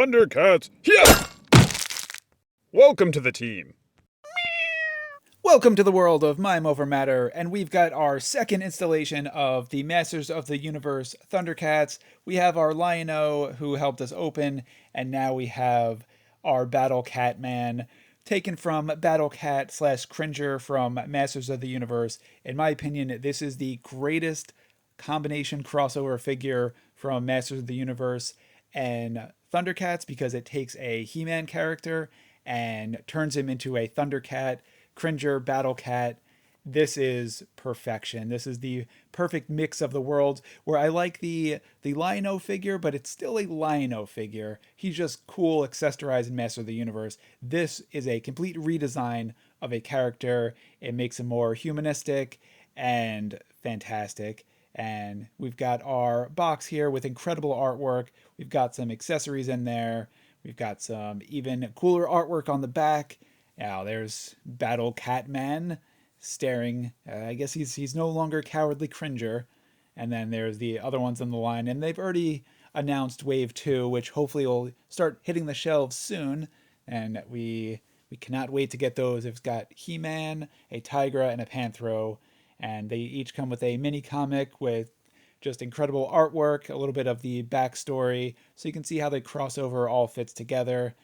Thundercats! Yeah! Welcome to the team. Welcome to the world of Mime Over Matter, and we've got our second installation of the Masters of the Universe Thundercats. We have our Lion-O who helped us open, and now we have our Battle Cat Man, taken from Battle Cat slash Cringer from Masters of the Universe. In my opinion, this is the greatest combination crossover figure from Masters of the Universe and Thundercats because it takes a He-Man character and turns him into a Thundercat Cringer Battle Cat. This is perfection. This is the perfect mix of the worlds where I like the Lion-O figure, but it's still a Lion-O figure. He's just cool, accessorized in Master of the Universe. This is a complete redesign of a character. It makes him more humanistic and fantastic. And we've got our box here with incredible artwork. We've got some accessories in there. We've got some even cooler artwork on the back. Now there's Battle Catman staring. I guess he's no longer Cowardly Cringer. And then there's the other ones on the line. And they've already announced Wave 2, which hopefully will start hitting the shelves soon. And we cannot wait to get those. It's got He-Man, a Tigra, and a Panthro. And they each come with a mini comic with just incredible artwork, a little bit of the backstory, so you can see how the crossover all fits together.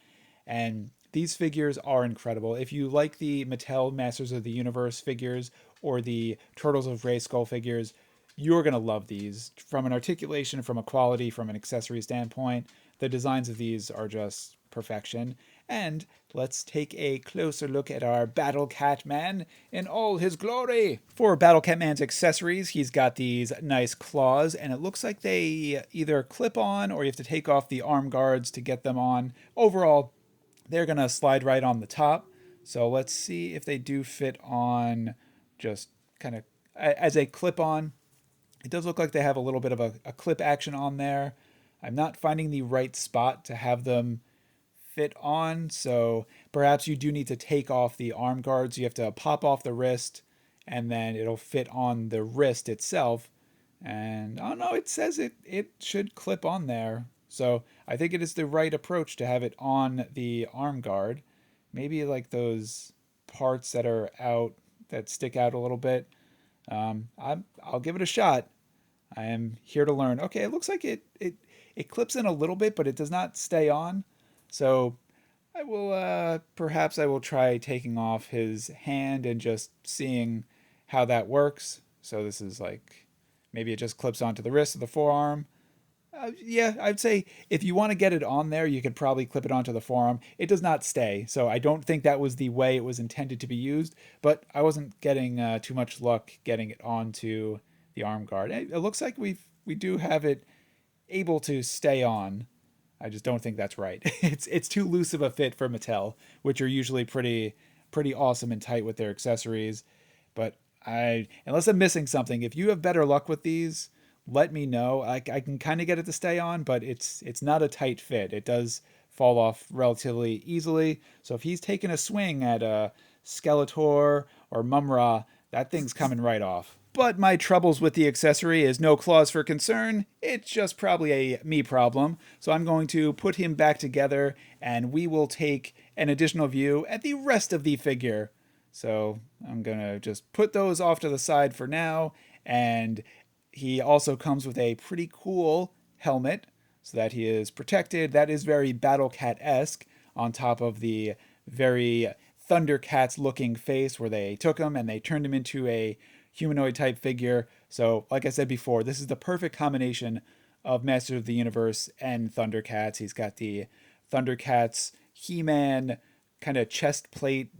And these figures are incredible. If you like the Mattel Masters of the Universe figures or the Turtles of Grayskull figures, you're going to love these. From an articulation, from a quality, from an accessory standpoint, the designs of these are just perfection. And let's take a closer look at our Battle Cat Man in all his glory. For Battle Cat Man's accessories, he's got these nice claws, and it looks like they either clip on or you have to take off the arm guards to get them on. Overall, they're going to slide right on the top. So let's see if they do fit on just kind of as a clip on. It does look like they have a little bit of a clip action on there. I'm not finding the right spot to have them fit on, so perhaps you do need to take off the arm guards. You have to pop off the wrist, and then it'll fit on the wrist itself. And oh no, it says it should clip on there. So I think it is the right approach to have it on the arm guard. Maybe like those parts that are out that stick out a little bit. I'll give it a shot. I am here to learn. Okay, it looks like it clips in a little bit, but it does not stay on. So I will perhaps I will try taking off his hand and just seeing how that works. So this is like maybe it just clips onto the wrist of the forearm. Yeah, I'd say if you want to get it on there, you could probably clip it onto the forearm. It does not stay, so I don't think that was the way it was intended to be used. But I wasn't getting too much luck getting it onto the arm guard. It looks like we do have it able to stay on. I just don't think that's right. It's too loose of a fit for Mattel, which are usually pretty awesome and tight with their accessories. But unless I'm missing something, if you have better luck with these, let me know. I can kind of get it to stay on, but it's not a tight fit. It does fall off relatively easily. So if he's taking a swing at a Skeletor or Mumra, that thing's coming right off. But my troubles with the accessory is no cause for concern. It's just probably a me problem. So I'm going to put him back together and we will take an additional view at the rest of the figure. So I'm going to just put those off to the side for now. And he also comes with a pretty cool helmet so that he is protected. That is very Battle Cat-esque on top of the very Thundercats looking face where they took him and they turned him into a humanoid type figure. So, like I said before, this is the perfect combination of Master of the Universe and Thundercats. He's got the Thundercats He-Man kind of chest plate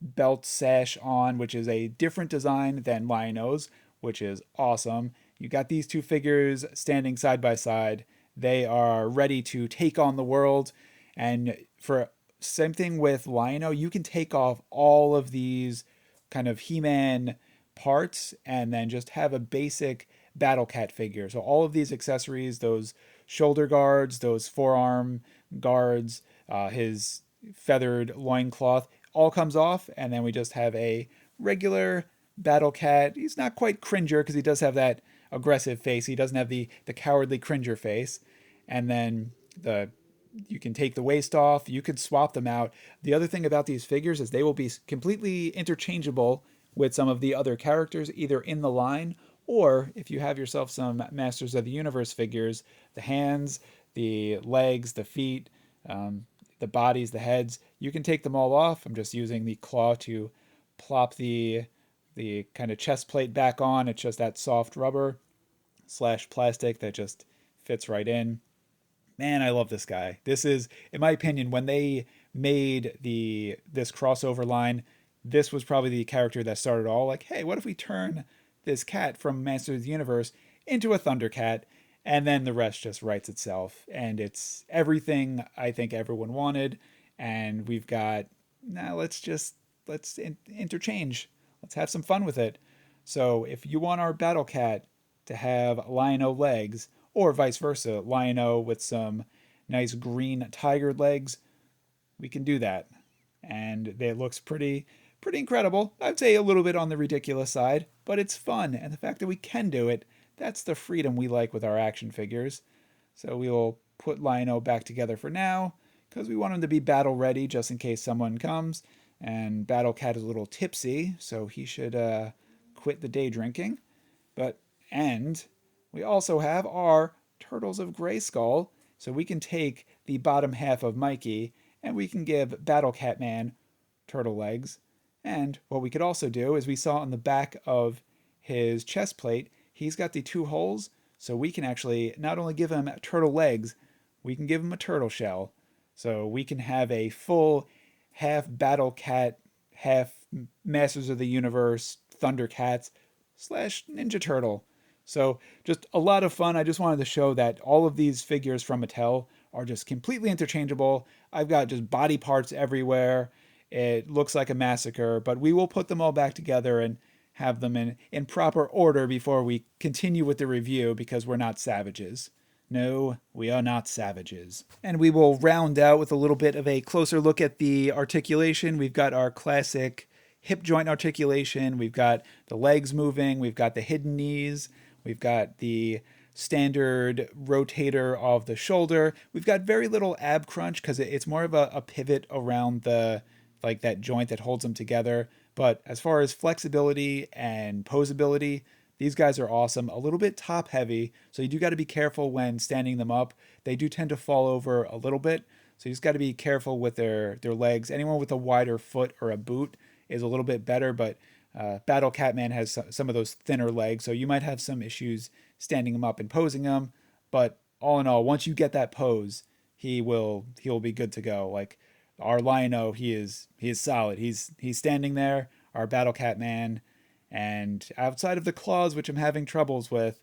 belt sash on, which is a different design than Lion-O's, which is awesome. You got these two figures standing side by side. They are ready to take on the world. And for same thing with Lion-O, you can take off all of these kind of He-Man parts and then just have a basic Battle Cat figure. So all of these accessories, those shoulder guards, those forearm guards, his feathered loincloth, all comes off, and then we just have a regular Battle Cat. He's not quite Cringer because he does have that aggressive face. He doesn't have the cowardly Cringer face. And then the You can take the waist off. You could swap them out. The other thing about these figures is they will be completely interchangeable with some of the other characters, either in the line or if you have yourself some Masters of the Universe figures, the hands, the legs, the feet, um, the bodies, the heads, you can take them all off. I'm just using the claw to plop the kind of chest plate back on. It's just that soft rubber slash plastic that just fits right in. Man, I love this guy. This is, in my opinion, when they made the this crossover line, this was probably the character that started all. Like, hey, what if we turn this cat from Masters of the Universe into a Thundercat, and then the rest just writes itself, and it's everything I think everyone wanted. And we've got now. Let's interchange. Let's have some fun with it. So if you want our Battle Cat to have Lion-O legs, or vice versa, Lion-O with some nice green tiger legs, we can do that. And it looks pretty incredible. I'd say a little bit on the ridiculous side, but it's fun. And the fact that we can do it, that's the freedom we like with our action figures. So we will put Lion-O back together for now because we want him to be battle ready just in case someone comes. And Battle Cat is a little tipsy, so he should quit the day drinking. But and we also have our Turtles of Grayskull, so we can take the bottom half of Mikey and we can give Battle Cat Man turtle legs. And what we could also do is we saw on the back of his chest plate, he's got the two holes, so we can actually not only give him turtle legs, we can give him a turtle shell. So we can have a full half Battle Cat, half Masters of the Universe, Thundercats slash Ninja Turtle. So just a lot of fun. I just wanted to show that all of these figures from Mattel are just completely interchangeable. I've got just body parts everywhere. It looks like a massacre, but we will put them all back together and have them in proper order before we continue with the review because we're not savages. No, we are not savages. And we will round out with a little bit of a closer look at the articulation. We've got our classic hip joint articulation. We've got the legs moving. We've got the hidden knees. We've got the standard rotator of the shoulder. We've got very little ab crunch because it's more of a pivot around the like that joint that holds them together. But as far as flexibility and posability, these guys are awesome. A little bit top heavy, so you do got to be careful when standing them up. They do tend to fall over a little bit, so you just got to be careful with their legs. Anyone with a wider foot or a boot is a little bit better, but Battle Catman has some of those thinner legs, so you might have some issues standing him up and posing him. But all in all, once you get that pose, he'll be good to go. Like our Lion-O, he is solid. He's standing there. Our Battle Catman, and outside of the claws, which I'm having troubles with,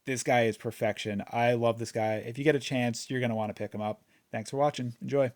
this guy is perfection. I love this guy. If you get a chance, you're gonna want to pick him up. Thanks for watching. Enjoy.